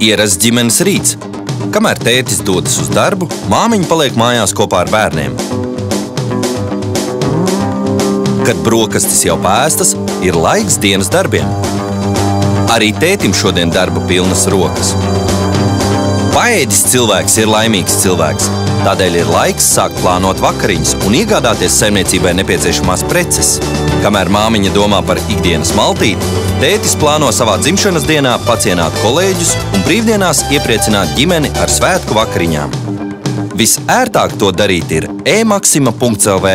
Ierasts ģimenes rīts. Kamēr tētis dodas uz darbu, māmiņa paliek mājās kopā ar bērniem. Kad brokastis jau pēstas, ir laiks dienas darbiem. Arī tētim šodien darba pilnas rokas. Paēdis cilvēks ir laimīgs cilvēks, tādēļ ir laiks sākt plānot vakariņas un iegādāties saimniecībai nepieciešamās preces. Kamēr māmiņa domā par ikdienas maltīti, tētis plāno savā dzimšanas dienā pacienāt kolēģus un brīvdienās iepriecināt ģimeni ar svētku vakariņām. Visērtāk to darīt ir e-maxima.lv,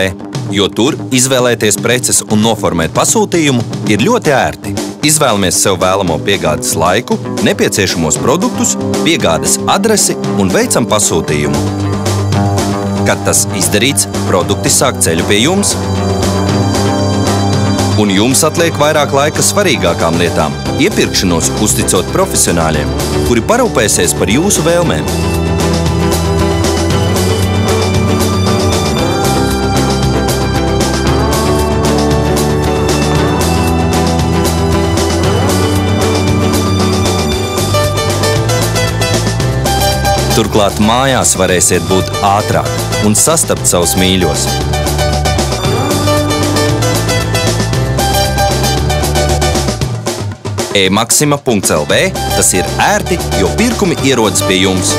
jo tur izvēlēties preces un noformēt pasūtījumu ir ļoti ērti. Izvēlamies sev vēlamo piegādes laiku, nepieciešamos produktus, piegādes adresi un veicam pasūtījumu. Kad tas izdarīts, produkti sāk ceļu pie jums. Un jums atliek vairāk laika svarīgākām lietām, iepirkšanos uzticot profesionāļiem, kuri parūpēsies par jūsu vēlmēm. Turklāt mājās varēsiet būt ātrāk un sastapt savus mīļos. e-maxima.lv tas ir ērti, jo pirkumi ierodas pie jums.